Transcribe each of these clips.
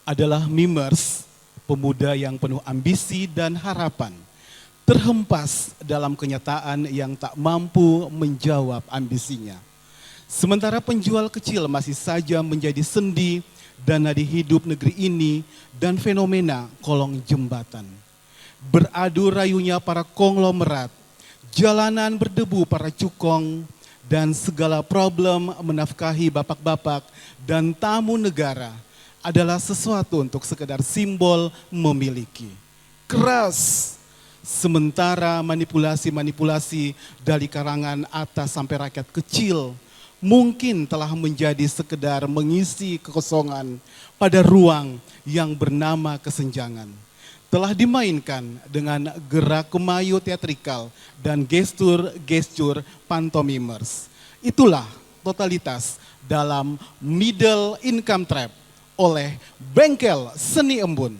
adalah Mimers, pemuda yang penuh ambisi dan harapan, terhempas dalam kenyataan yang tak mampu menjawab ambisinya. Sementara penjual kecil masih saja menjadi sendi dan nadi hidup negeri ini dan fenomena kolong jembatan. Beradu rayunya para konglomerat, jalanan berdebu para cukong, dan segala problem menafkahi bapak-bapak dan tamu negara adalah sesuatu untuk sekedar simbol memiliki. Keras. Sementara manipulasi-manipulasi dari karangan atas sampai rakyat kecil mungkin telah menjadi sekedar mengisi kekosongan pada ruang yang bernama kesenjangan. Telah dimainkan dengan gerak kemayu teatrikal dan gestur-gestur pantomimers. Itulah totalitas dalam Middle Income Trap oleh Bengkel Seni Embun.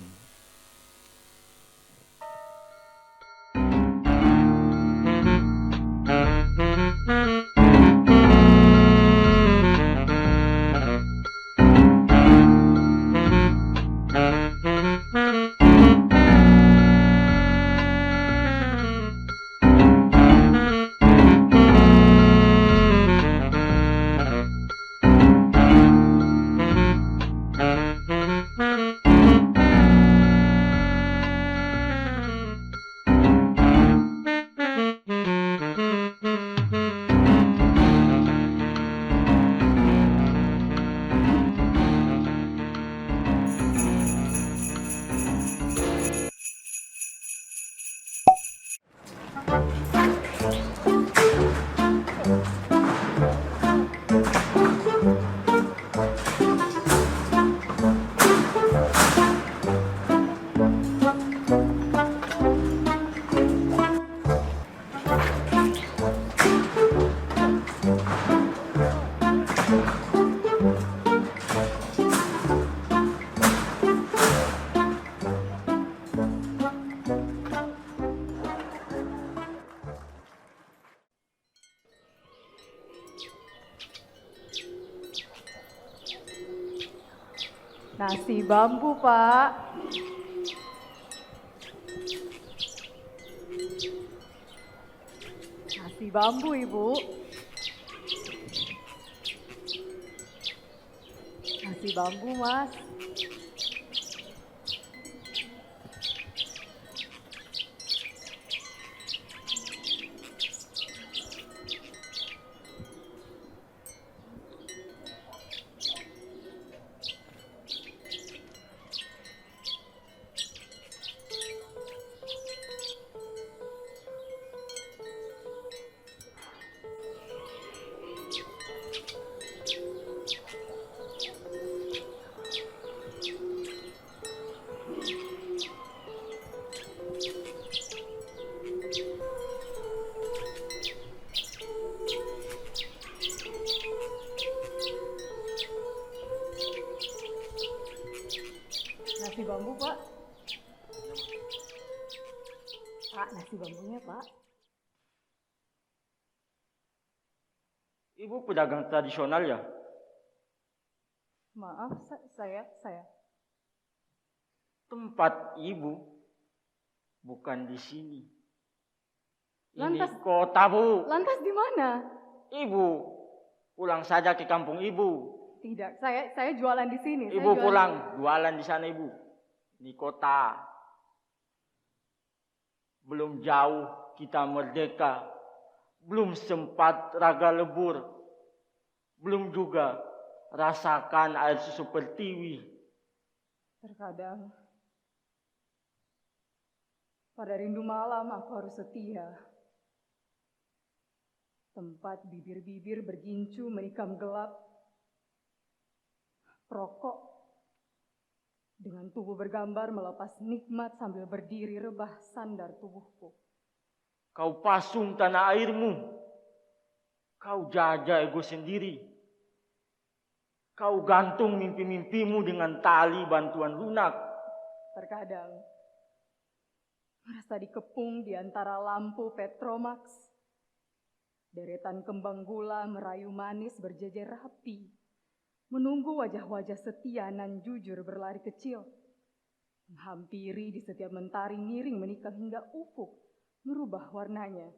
Nasi bambu, Pak. Nasi bambu, Ibu. Nasi bambu, Mas. Nasi bambu, Pak. Pak, nasi bambunya, Pak. Ibu pedagang tradisional ya? Maaf, saya. Tempat ibu bukan di sini. Lantas- Ini kota, Bu. Lantas di mana? Ibu pulang saja ke kampung ibu. Tidak, saya jualan di sini. Ibu pulang jualan di sana, Ibu. Ini kota. Belum jauh kita merdeka. Belum sempat raga lebur. Belum juga rasakan air susu pertiwi. Terkadang pada rindu malam aku harus setia. Tempat bibir-bibir bergincu menikam gelap. Perokok dengan tubuh bergambar melepas nikmat sambil berdiri rebah sandar tubuhku. Kau pasung tanah airmu. Kau jajah ego sendiri. Kau gantung mimpi-mimpimu dengan tali bantuan lunak. Terkadang merasa dikepung di antara lampu Petromax. Deretan kembang gula merayu manis berjejer rapi. menunggu wajah-wajah setia nan jujur berlari kecil, menghampiri di setiap mentari miring menikam hingga ufuk merubah warnanya.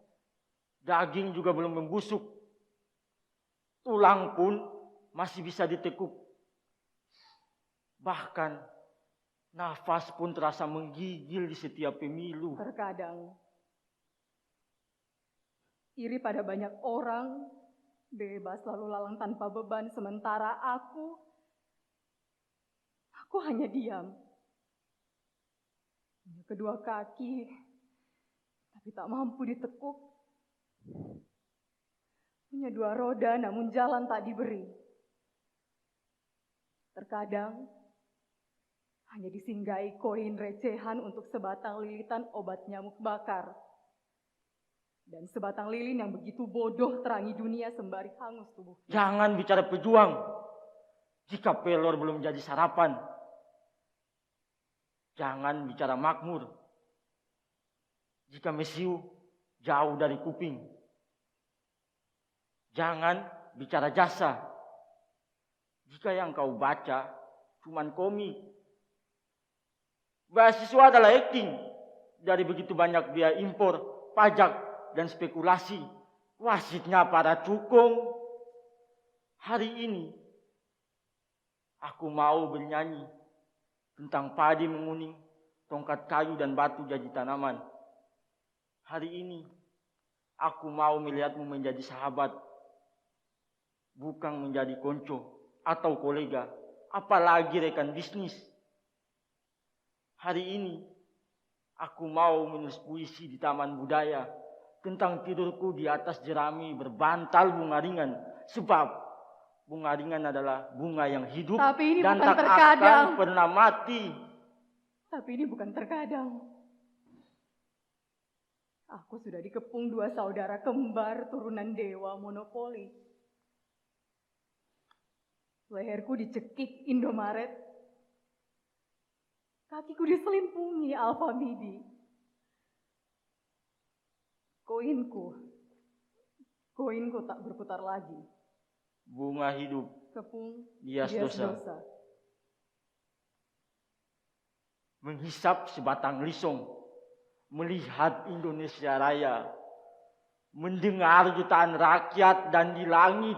Daging juga belum membusuk. Tulang pun masih bisa ditekuk. Bahkan nafas pun terasa menggigil di setiap pemilu. Terkadang iri pada banyak orang bebas lalu lalang tanpa beban, sementara aku hanya diam. Punya kedua kaki, tapi tak mampu ditekuk. Punya dua roda, namun jalan tak diberi. Terkadang hanya disinggahi koin recehan untuk sebatang lilitan obat nyamuk bakar. Dan sebatang lilin yang begitu bodoh terangi dunia sembari hangus tubuh. Jangan bicara pejuang jika pelor belum jadi sarapan. Jangan bicara makmur jika mesiu jauh dari kuping. Jangan bicara jasa jika yang kau baca cuman komik. Beasiswa adalah acting dari begitu banyak biaya impor, pajak, dan spekulasi. Wasitnya para cukong. Hari ini aku mau bernyanyi tentang padi menguning, tongkat kayu dan batu jadi tanaman. Hari ini aku mau melihatmu menjadi sahabat, bukan menjadi konco atau kolega, apalagi rekan bisnis. Hari ini aku mau menulis puisi di Taman Budaya tentang tidurku di atas jerami berbantal bunga ringan. Sebab bunga ringan adalah bunga yang hidup dan tak akan pernah mati. Tapi ini bukan terkadang. Aku sudah dikepung dua saudara kembar turunan dewa monopoli. Leherku dicekik Indomaret. Kakiku diselimpungi Alfamidi. Koinku tak berputar lagi. Bunga hidup, kepung bias dosa. Menghisap sebatang lisong, melihat Indonesia Raya, mendengar jutaan rakyat, dan di langit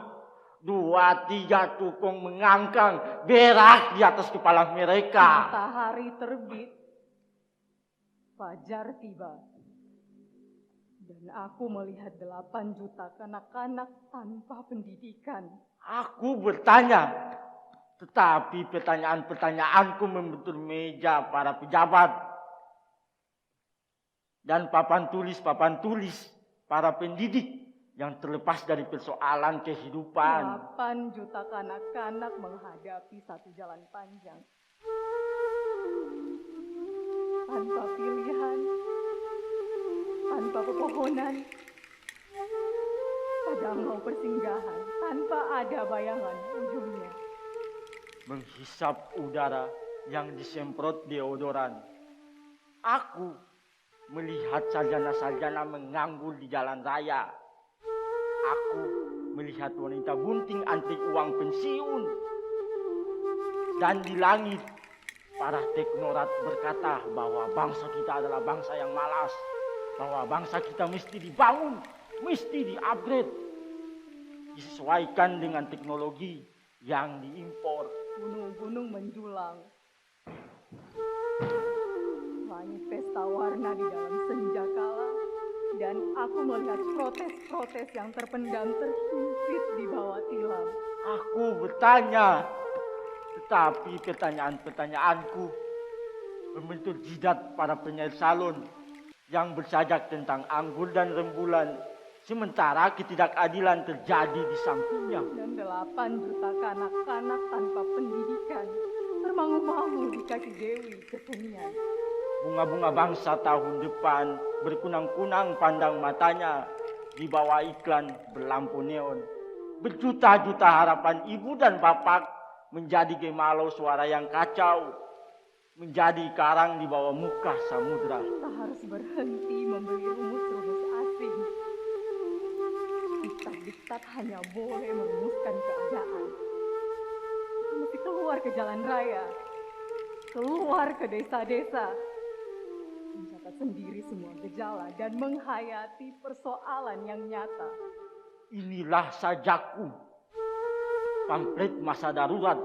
2-3 tukung mengangkang berak di atas kepala mereka. Matahari terbit, fajar tiba. Dan aku melihat 8 juta kanak-kanak tanpa pendidikan. Aku bertanya, tetapi pertanyaan-pertanyaanku membentur meja para pejabat. Dan papan tulis para pendidik yang terlepas dari persoalan kehidupan. 8 juta kanak-kanak menghadapi satu jalan panjang. Tanpa pilihan, tanpa pepohonan, pada mau persinggahan, tanpa ada bayangan ujungnya. Menghisap udara yang disemprot deodoran. Aku melihat sarjana-sarjana menganggur di jalan raya. Aku melihat wanita bunting antri uang pensiun. Dan di langit, para teknokrat berkata bahwa bangsa kita adalah bangsa yang malas. Bahwa bangsa kita mesti dibangun, mesti di-upgrade. Disesuaikan dengan teknologi yang diimpor. Gunung-gunung menjulang. Langit pesta warna di dalam senja kala. Dan aku melihat protes-protes yang terpendam terhimpit di bawah tilam. Aku bertanya, tetapi pertanyaan-pertanyaanku membentuk jidat para penyair salon yang bersajak tentang anggur dan rembulan, sementara ketidakadilan terjadi di sampingnya. Dan 8 juta kanak-kanak tanpa pendidikan termangu-mangu di kaki Dewi Kesenian. Bunga-bunga bangsa tahun depan berkunang-kunang pandang matanya di bawah iklan berlampu neon. Berjuta-juta harapan ibu dan bapak menjadi gemalau suara yang kacau, menjadi karang di bawah muka samudra. Kita harus berhenti membeli rumus-rumus asing. Diktat-diktat hanya boleh merumuskan keadaan. keluar ke jalan raya, keluar ke desa-desa, mencatat sendiri semua gejala dan menghayati persoalan yang nyata. Inilah sajaku, pamflet masa darurat.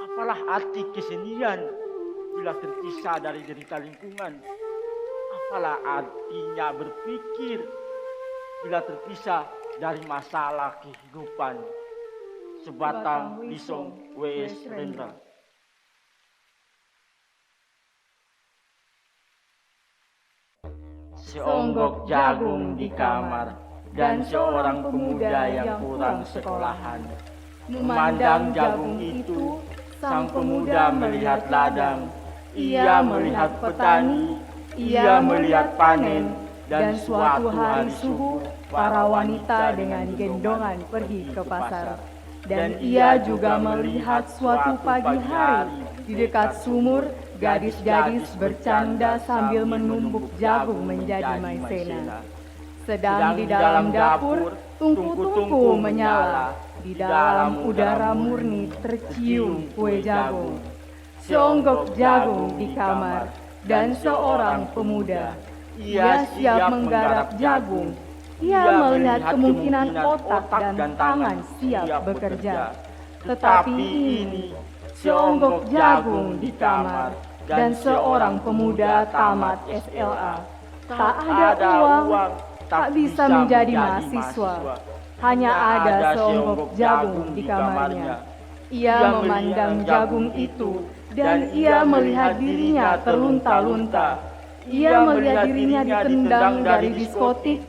Apalah arti kesenian bila terpisah dari derita lingkungan? Apalah artinya berpikir bila terpisah dari masalah kehidupan? Sebatang Lisong W.S. Rendra. Seonggok jagung di kamar dan seorang pemuda yang kurang sekolahan. Memandang jagung itu, sang pemuda melihat ladang. Ia melihat petani, ia melihat panen, dan suatu hari subuh para wanita dengan gendongan pergi ke pasar. Dan ia juga melihat suatu pagi hari di dekat sumur gadis-gadis bercanda sambil menumbuk jagung menjadi maizena. Sedang di dalam dapur tungku-tungku menyala, di dalam udara murni tercium kue jagung. Seonggok jagung di kamar dan seorang pemuda. Ia siap menggarap jagung. Ia melihat kemungkinan otak dan tangan siap bekerja. Tetapi ini seonggok jagung di kamar dan seorang pemuda tamat SLA. Tak ada uang, tak bisa menjadi mahasiswa. Hanya ada seonggok jagung di kamarnya. Ia memandang jagung itu dan ia melihat dirinya terlunta-lunta. Ia melihat dirinya ditendang dari diskotik.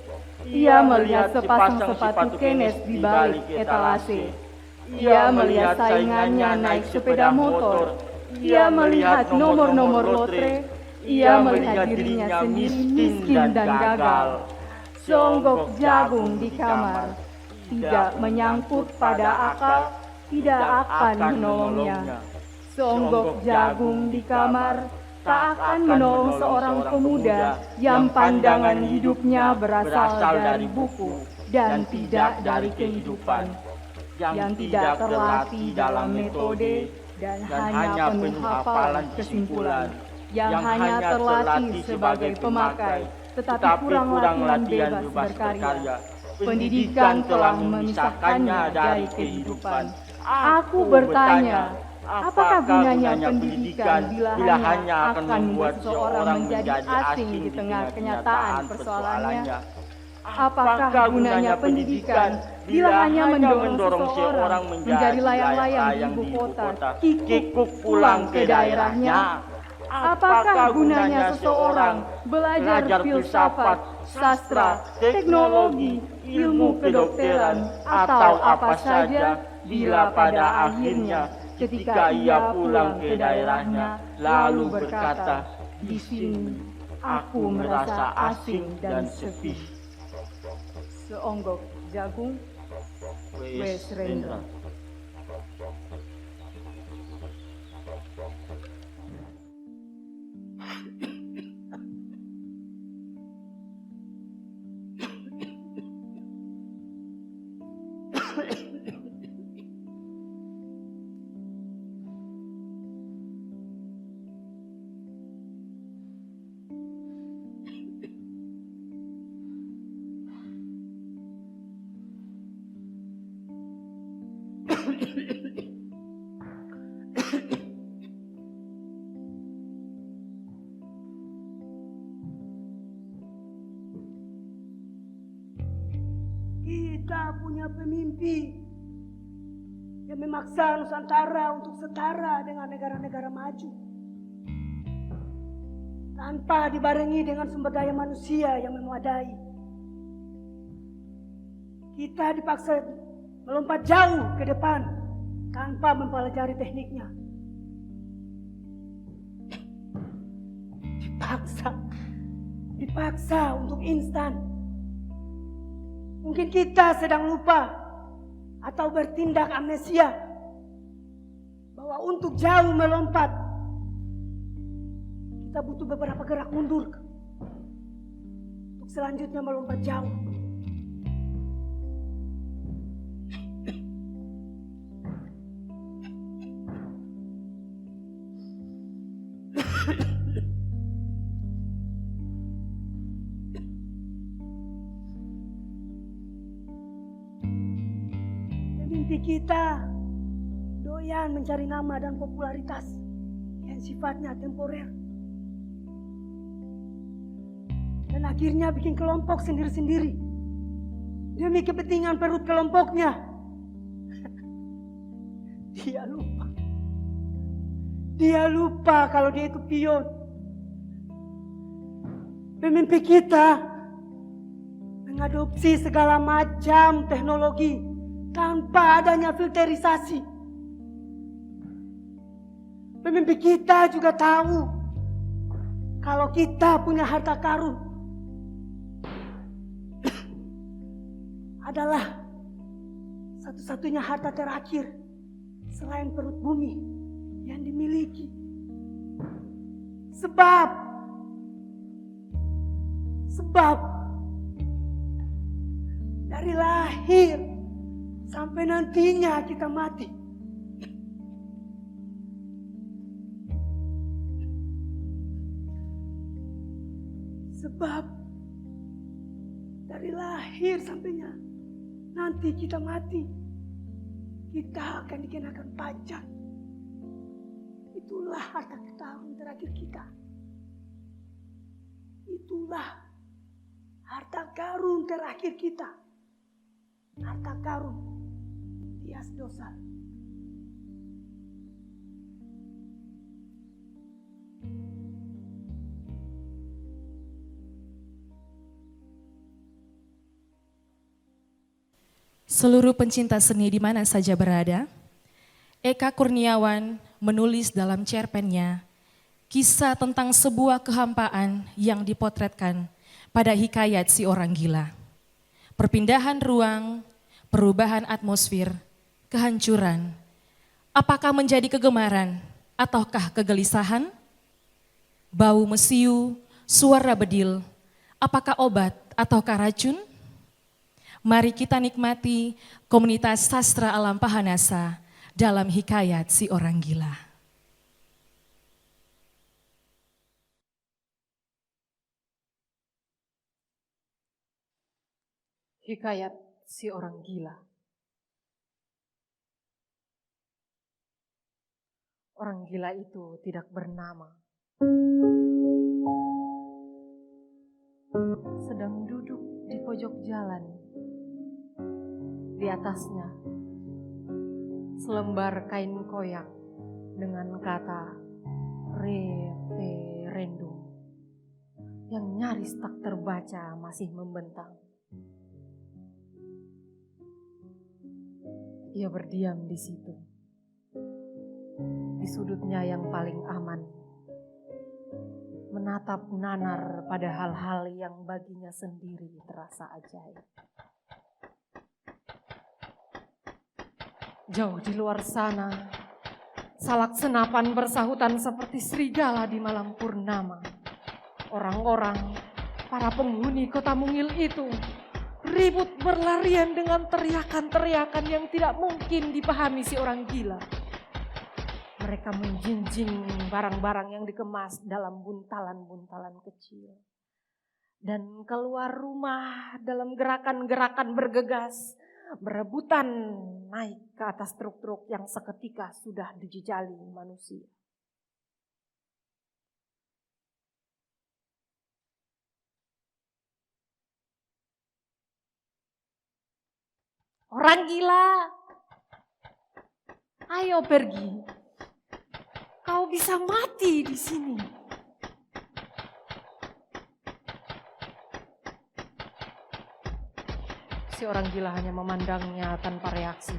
Ia melihat sepasang sepatu kenes di balik etalase. Ia melihat saingannya naik sepeda motor. Ia melihat nomor-nomor lotre. Ia melihat dirinya sendiri miskin dan gagal. Seonggok jagung di kamar tidak menyangkut pada akal, tidak akan menolongnya. Seonggok jagung di kamar tak akan menolong seorang pemuda yang pandangan hidupnya berasal dari buku dan tidak dari kehidupan, yang tidak terlatih dalam metode dan hanya penuh hafalan kesimpulan, yang hanya terlatih sebagai pemakai tetapi kurang latihan bebas berkarya. Pendidikan telah memisahkannya dari kehidupan. Aku bertanya, apakah gunanya pendidikan bila hanya akan membuat seseorang menjadi asing di tengah kenyataan persoalannya? Apakah gunanya pendidikan bila hanya mendorong seseorang menjadi layang-layang di ibu kota, kikuk pulang ke daerahnya? Apakah gunanya seseorang belajar filsafat, sastra, teknologi, ilmu kedokteran, atau apa saja bila pada akhirnya ketika ia pulang ke daerahnya lalu berkata, di sini aku merasa asing dan sepi. Seonggok jagung, W.S. Rendra. Kita punya pemimpi yang memaksa Nusantara untuk setara dengan negara-negara maju tanpa dibarengi dengan sumber daya manusia yang memadai. Kita dipaksa melompat jauh ke depan tanpa mempelajari tekniknya. Dipaksa untuk instan. Mungkin kita sedang lupa atau bertindak amnesia bahwa untuk jauh melompat kita butuh beberapa gerak mundur untuk selanjutnya melompat jauh. Pemimpi kita doyan mencari nama dan popularitas yang sifatnya temporer. Dan akhirnya bikin kelompok sendiri-sendiri demi kepentingan perut kelompoknya. Dia lupa kalau dia itu pion. Pemimpi kita mengadopsi segala macam teknologi tanpa adanya filterisasi. Pemimpi kita juga tahu kalau kita punya harta karun adalah satu-satunya harta terakhir selain perut bumi yang dimiliki. Sebab dari lahir sampai nantinya kita mati, sebab dari lahir sampainya nanti kita mati, kita akan dikenakan pajak. Itulah harta karun terakhir kita. Itulah harta karun terakhir kita. Harta karun Tias dosa. Seluruh pencinta seni di mana saja berada, Eka Kurniawan menulis dalam cerpennya kisah tentang sebuah kehampaan yang dipotretkan pada hikayat si orang gila. Perpindahan ruang, perubahan atmosfer, kehancuran. Apakah menjadi kegemaran ataukah kegelisahan? Bau mesiu, suara bedil, apakah obat ataukah racun? Mari kita nikmati komunitas sastra alam Pahanasa dalam hikayat si orang gila. Hikayat si orang gila. Orang gila itu tidak bernama. Sedang duduk di pojok jalan. Di atasnya selembar kain koyak dengan kata referendum yang nyaris tak terbaca masih membentang. Ia berdiam di situ, di sudutnya yang paling aman, menatap nanar pada hal-hal yang baginya sendiri terasa ajaib. Jauh di luar sana, salak senapan bersahutan seperti serigala di malam purnama. Orang-orang, para penghuni kota mungil itu, ribut berlarian dengan teriakan-teriakan yang tidak mungkin dipahami si orang gila. Mereka menjinjing barang-barang yang dikemas dalam buntalan-buntalan kecil. Dan keluar rumah dalam gerakan-gerakan bergegas, berebutan naik ke atas truk-truk yang seketika sudah dijejali manusia. Orang gila, ayo pergi. Kau bisa mati di sini. Si orang gila hanya memandangnya tanpa reaksi.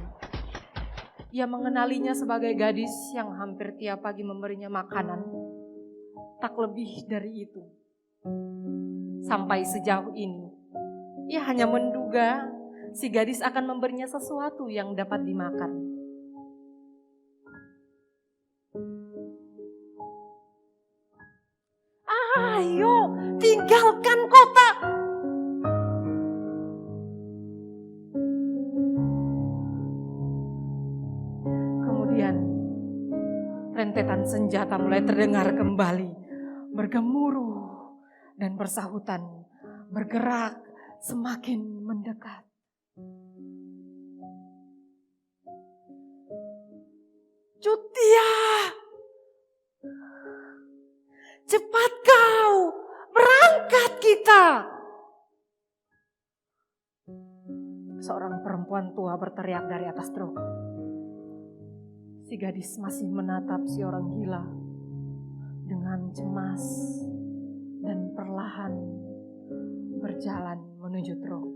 Ia mengenalinya sebagai gadis yang hampir tiap pagi memberinya makanan. Tak lebih dari itu. Sampai sejauh ini, ia hanya menduga si gadis akan memberinya sesuatu yang dapat dimakan. Ayo, tinggalkan kota. Kemudian, rentetan senjata mulai terdengar kembali, bergemuruh dan bersahutan, bergerak semakin mendekat. cepat kau, berangkat kita. Seorang perempuan tua berteriak dari atas truk. Si gadis masih menatap si orang gila dengan cemas dan perlahan berjalan menuju truk.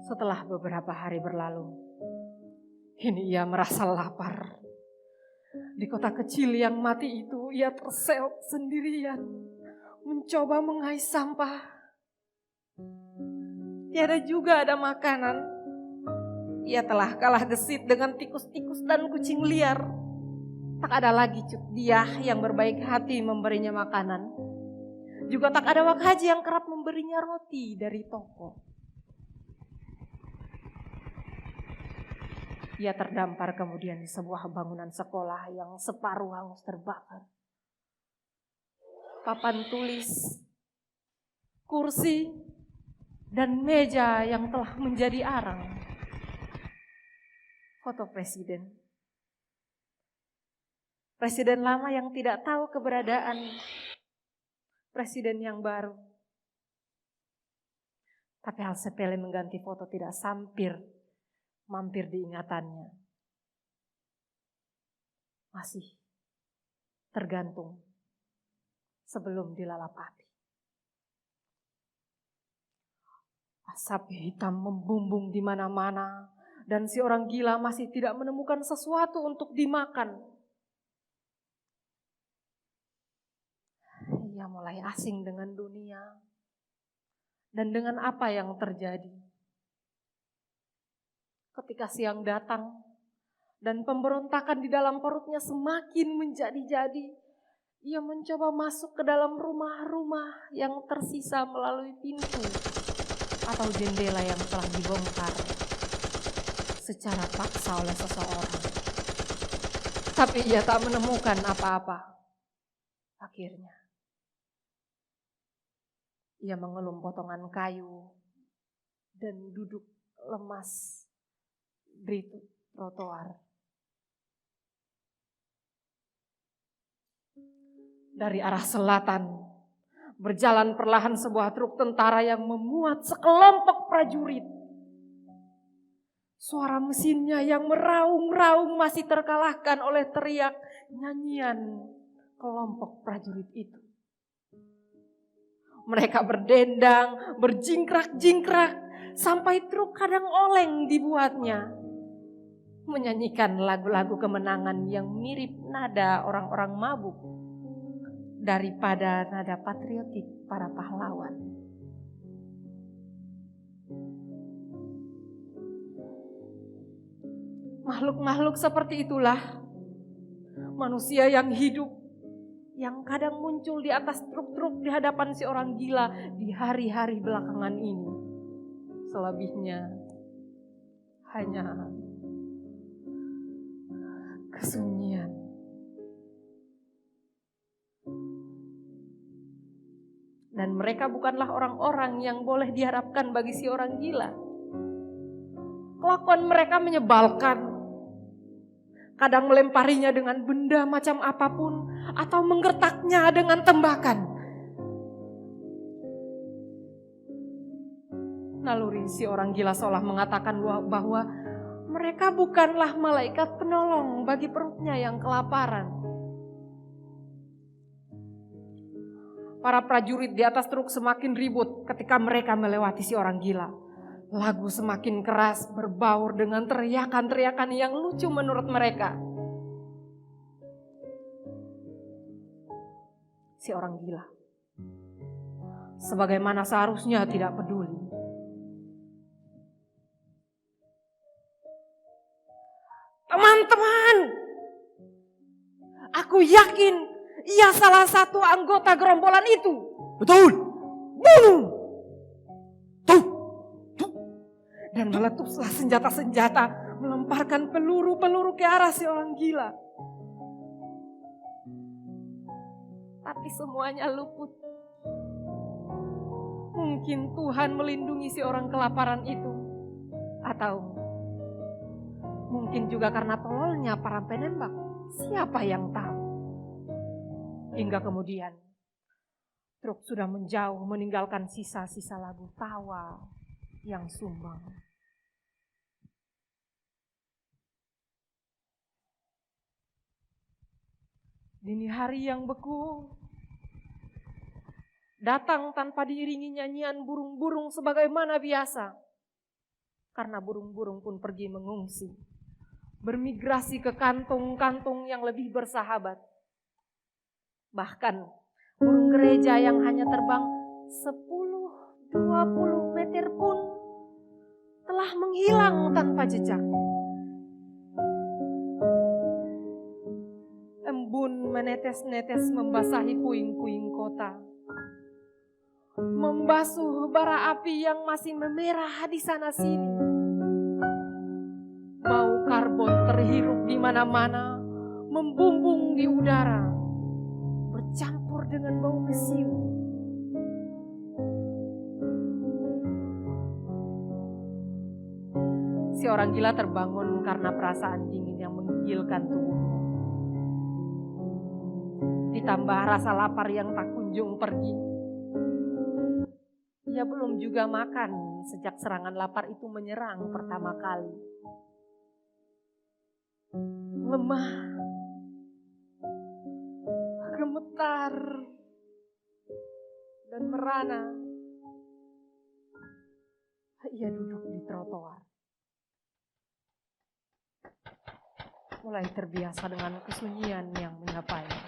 Setelah beberapa hari berlalu, kini ia merasa lapar. Di kota kecil yang mati itu, ia terseok sendirian, mencoba mengais sampah. Tiada juga ada makanan. Ia telah kalah gesit dengan tikus-tikus dan kucing liar. Tak ada lagi Cut Diah yang berbaik hati memberinya makanan. Juga tak ada Wak Haji yang kerap memberinya roti dari toko. Ia terdampar kemudian di sebuah bangunan sekolah yang separuh hangus terbakar. Papan tulis, kursi, dan meja yang telah menjadi arang. Foto presiden. Presiden lama yang tidak tahu keberadaan presiden yang baru. Tapi hal sepele mengganti foto tidak mampir di ingatannya. Masih tergantung sebelum dilalap api. Asap hitam membumbung di mana-mana dan si orang gila masih tidak menemukan sesuatu untuk dimakan. Ia mulai asing dengan dunia dan dengan apa yang terjadi. Ketika siang datang dan pemberontakan di dalam perutnya semakin menjadi-jadi, ia mencoba masuk ke dalam rumah-rumah yang tersisa melalui pintu atau jendela yang telah dibongkar secara paksa oleh seseorang. Tapi ia tak menemukan apa-apa. Akhirnya, ia mengelum potongan kayu dan duduk lemas di trotoar. Dari arah selatan berjalan perlahan sebuah truk tentara yang memuat sekelompok prajurit. Suara mesinnya yang meraung-raung masih terkalahkan oleh teriak nyanyian kelompok prajurit itu. Mereka berdendang, berjingkrak-jingkrak sampai truk kadang oleng dibuatnya. Menyanyikan lagu-lagu kemenangan yang mirip nada orang-orang mabuk daripada nada patriotik para pahlawan. Makhluk-makhluk seperti itulah manusia yang hidup, yang kadang muncul di atas truk-truk di hadapan si orang gila di hari-hari belakangan ini. Selebihnya hanya kesunyian. Dan mereka bukanlah orang-orang yang boleh diharapkan bagi si orang gila. Kelakuan mereka menyebalkan. Kadang melemparinya dengan benda macam apapun atau menggertaknya dengan tembakan. Naluri si orang gila seolah mengatakan bahwa mereka bukanlah malaikat penolong bagi perutnya yang kelaparan. Para prajurit di atas truk semakin ribut ketika mereka melewati si orang gila. Lagu semakin keras berbaur dengan teriakan-teriakan yang lucu menurut mereka. Si orang gila, sebagaimana seharusnya tidak peduli. Teman-teman, aku yakin ia salah satu anggota gerombolan itu. Betul. Bunuh! Tuh! Dan meletuslah senjata-senjata, melemparkan peluru-peluru ke arah si orang gila. Tapi semuanya luput. Mungkin Tuhan melindungi si orang kelaparan itu. Atau Mungkin juga karena tololnya para penembak. Siapa yang tahu? Hingga kemudian truk sudah menjauh meninggalkan sisa-sisa lagu tawa yang sumbang. Dini hari yang beku datang tanpa diiringi nyanyian burung-burung sebagaimana biasa. Karena burung-burung pun pergi mengungsi, bermigrasi ke kantung-kantung yang lebih bersahabat. Bahkan burung gereja yang hanya terbang 10-20 meter pun telah menghilang tanpa jejak. Embun menetes-netes membasahi puing-puing kota, membasuh bara api yang masih memerah di sana-sini. Bau karbon terhirup di mana-mana, membumbung di udara, bercampur dengan bau mesiu. Si orang gila terbangun karena perasaan dingin yang menggigilkan tubuhnya. Ditambah rasa lapar yang tak kunjung pergi. Ia belum juga makan sejak serangan lapar itu menyerang pertama kali. Lemah, gemetar, dan merana. Ia duduk di trotoar. Mulai terbiasa dengan kesunyian yang menyapainya.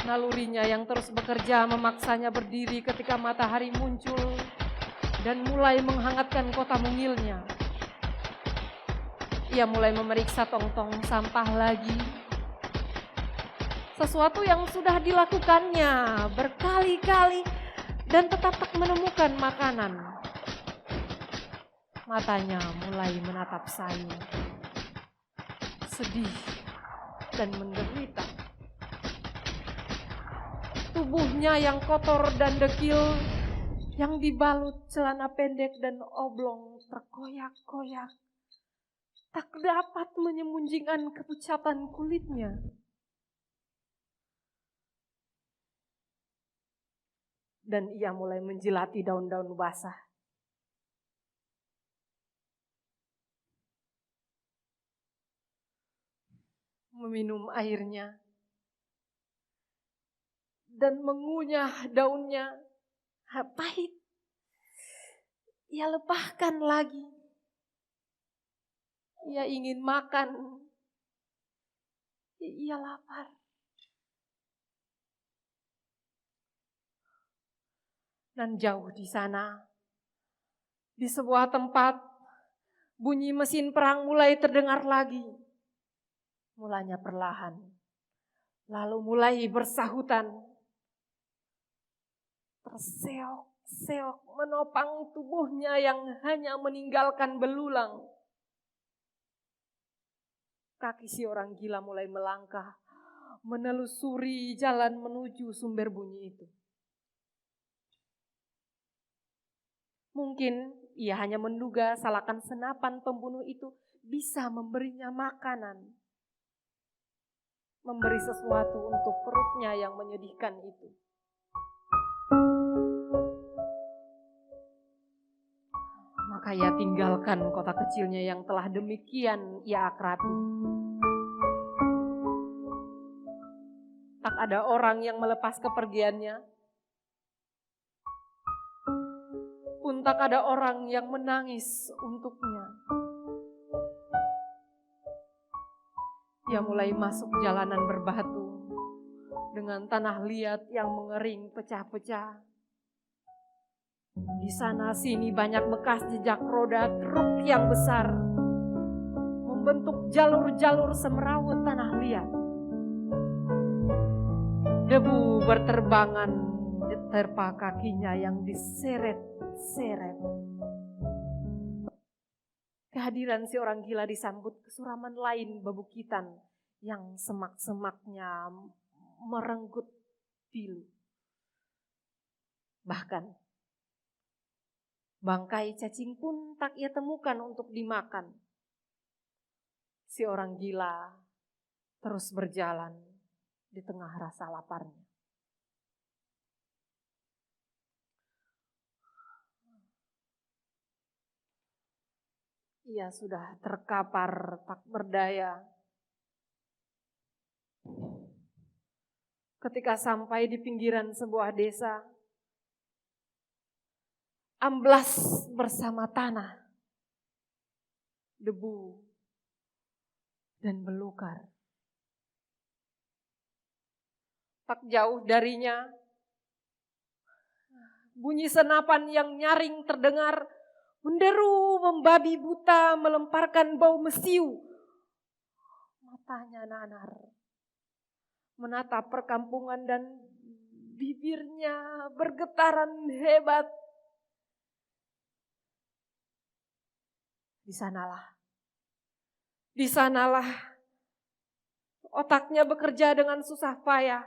Nalurinya yang terus bekerja memaksanya berdiri ketika matahari muncul dan mulai menghangatkan kota mungilnya. Ia mulai memeriksa tong-tong sampah lagi. Sesuatu yang sudah dilakukannya berkali-kali dan tetap tak menemukan makanan. Matanya mulai menatap sayu, sedih dan menderita. Tubuhnya yang kotor dan dekil, yang dibalut celana pendek dan oblong terkoyak-koyak, tak dapat menyembunyikan kepucatan kulitnya. Dan ia mulai menjilati daun-daun basah. Meminum airnya dan mengunyah daunnya. Pahit. Ia lepahkan lagi. Ia ingin makan. Ia lapar. Dan jauh di sana, di sebuah tempat, bunyi mesin perang mulai terdengar lagi. Mulanya perlahan, lalu mulai bersahutan. Terseok-seok menopang tubuhnya yang hanya meninggalkan belulang. Kaki si orang gila mulai melangkah, menelusuri jalan menuju sumber bunyi itu. Mungkin ia hanya menduga salakan senapan pembunuh itu bisa memberinya makanan. Memberi sesuatu untuk perutnya yang menyedihkan itu. Maka ia tinggalkan kota kecilnya yang telah demikian ia akrabi. Tak ada orang yang melepas kepergiannya. Pun tak ada orang yang menangis untuknya. Ia mulai masuk jalanan berbatu dengan tanah liat yang mengering pecah-pecah. Di sana sini banyak bekas jejak roda truk yang besar membentuk jalur-jalur semerawut tanah liat. Debu berterbangan diterpa kakinya yang diseret-seret. Kehadiran si orang gila disambut kesuraman lain bebukitan yang semak-semaknya merenggut pilu. Bahkan Bangkai cacing pun tak ia temukan untuk dimakan. Si orang gila terus berjalan di tengah rasa laparnya. Ia sudah terkapar tak berdaya. Ketika sampai di pinggiran sebuah desa, amblas bersama tanah, debu, dan belukar. Tak jauh darinya, bunyi senapan yang nyaring terdengar, menderu, membabi buta, melemparkan bau mesiu. Matanya nanar, menatap perkampungan dan bibirnya bergetaran hebat. Di sanalah otaknya bekerja dengan susah payah.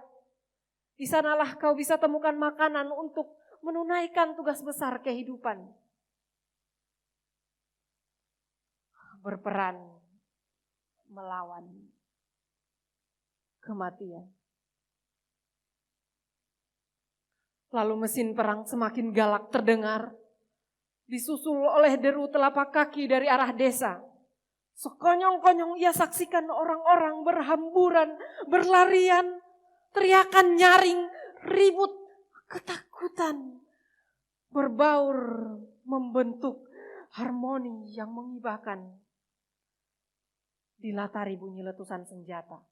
Di sanalah kau bisa temukan makanan untuk menunaikan tugas besar kehidupan. Berperan melawan kematian. Lalu mesin perang semakin galak terdengar, disusul oleh deru telapak kaki dari arah desa. Sekonyong-konyong ia saksikan orang-orang berhamburan, berlarian, teriakan nyaring, ribut, ketakutan, berbaur, membentuk harmoni yang mengibakan. Dilatari bunyi letusan senjata.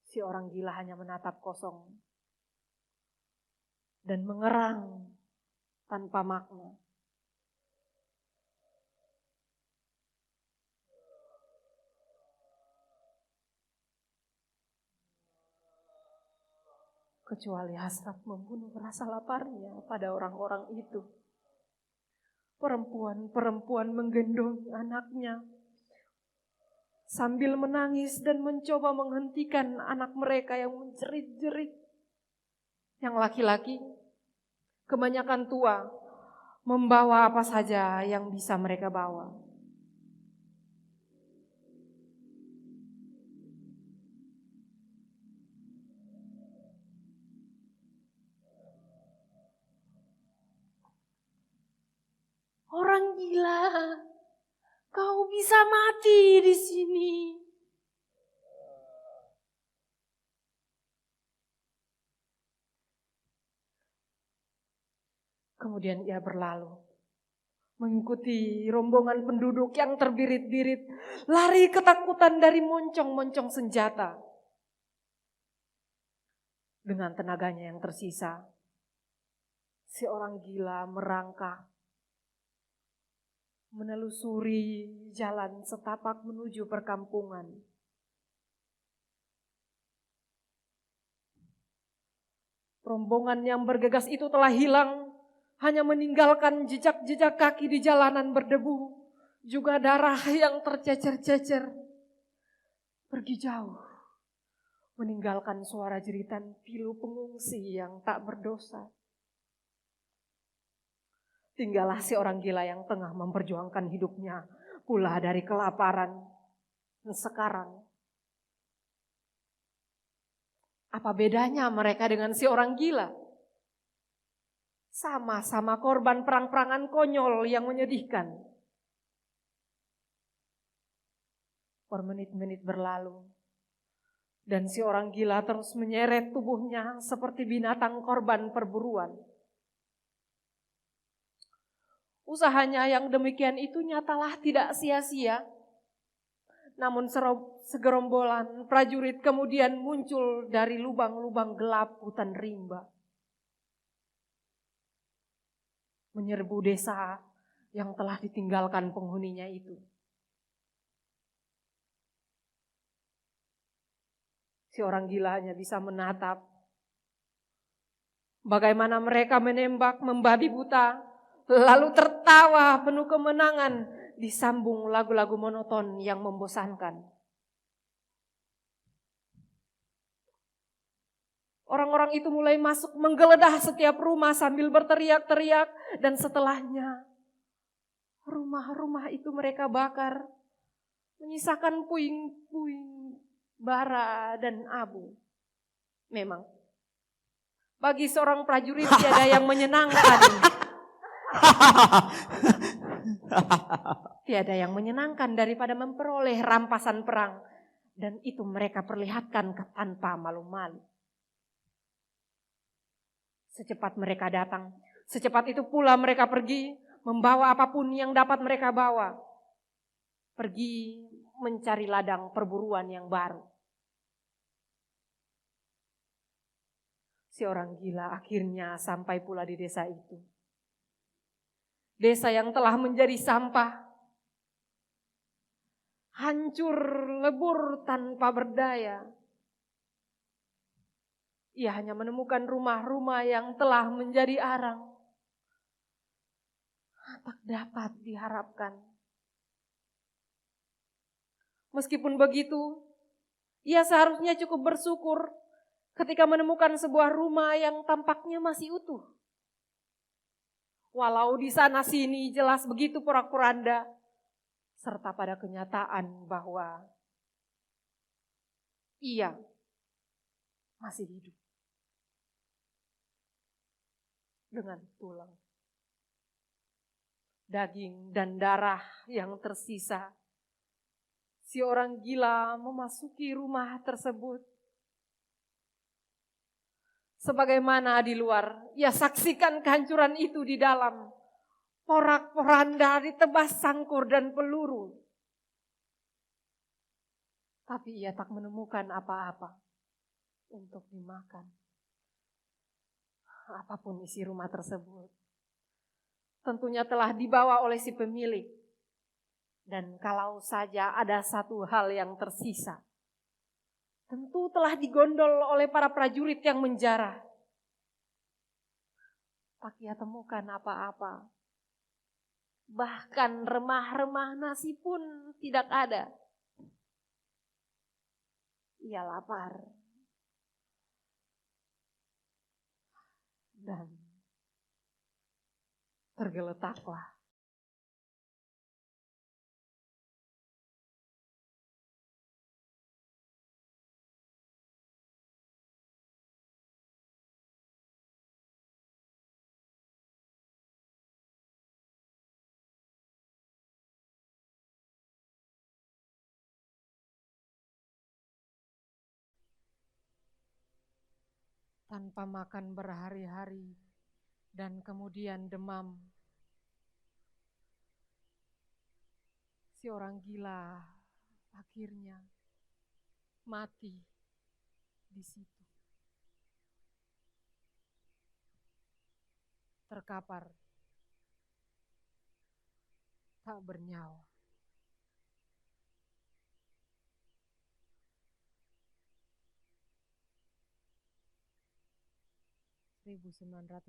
Si orang gila hanya menatap kosong dan mengerang tanpa makna. Kecuali hasrat membunuh rasa laparnya pada orang-orang itu. Perempuan-perempuan menggendong anaknya sambil menangis dan mencoba menghentikan anak mereka yang menjerit-jerit. Yang laki-laki, kebanyakan tua, membawa apa saja yang bisa mereka bawa. Orang gila, kau bisa mati di sini. Kemudian ia berlalu, mengikuti rombongan penduduk yang terbirit-birit, lari ketakutan dari moncong-moncong senjata. Dengan tenaganya yang tersisa, si orang gila merangkak, menelusuri jalan setapak menuju perkampungan. Rombongan yang bergegas itu telah hilang, hanya meninggalkan jejak-jejak kaki di jalanan berdebu, juga darah yang tercecer-cecer. Pergi jauh, meninggalkan suara jeritan pilu pengungsi yang tak berdosa. Tinggallah si orang gila yang tengah memperjuangkan hidupnya pula dari kelaparan. Dan sekarang, apa bedanya mereka dengan si orang gila? Sama-sama korban perang-perangan konyol yang menyedihkan. Bermenit-menit berlalu, dan si orang gila terus menyeret tubuhnya seperti binatang korban perburuan. Usahanya yang demikian itu nyatalah tidak sia-sia. Namun segerombolan prajurit kemudian muncul dari lubang-lubang gelap hutan rimba. Menyerbu desa yang telah ditinggalkan penghuninya itu. Si orang gila hanya bisa menatap bagaimana mereka menembak, membabi buta, lalu tertawa penuh kemenangan, disambung lagu-lagu monoton yang membosankan. Orang-orang itu mulai masuk menggeledah setiap rumah sambil berteriak-teriak. Dan setelahnya rumah-rumah itu mereka bakar. Menyisakan puing-puing bara dan abu. Memang bagi seorang prajurit tiada yang menyenangkan. Tiada yang menyenangkan daripada memperoleh rampasan perang. Dan itu mereka perlihatkan tanpa malu-malu. Secepat mereka datang, secepat itu pula mereka pergi, membawa apapun yang dapat mereka bawa. Pergi mencari ladang perburuan yang baru. Si orang gila akhirnya sampai pula di desa itu. Desa yang telah menjadi sampah. Hancur, lebur tanpa berdaya. Ia hanya menemukan rumah-rumah yang telah menjadi arang. Tak dapat diharapkan. Meskipun begitu, ia seharusnya cukup bersyukur ketika menemukan sebuah rumah yang tampaknya masih utuh. Walau di sana sini jelas begitu porak-poranda, serta pada kenyataan bahwa ia masih hidup. Dengan tulang, daging dan darah yang tersisa, si orang gila memasuki rumah tersebut. Sebagaimana di luar, ia saksikan kehancuran itu di dalam. Porak-poranda ditebas sangkur dan peluru. Tapi ia tak menemukan apa-apa untuk dimakan. Apapun isi rumah tersebut, tentunya telah dibawa oleh si pemilik. Dan kalau saja ada satu hal yang tersisa, tentu telah digondol oleh para prajurit yang menjarah. Tak ia temukan apa-apa. Bahkan remah-remah nasi pun tidak ada. Ia lapar. Dan tergeletaklah. Tanpa makan berhari-hari dan kemudian demam, si orang gila akhirnya mati di situ. Terkapar, tak bernyawa. 1999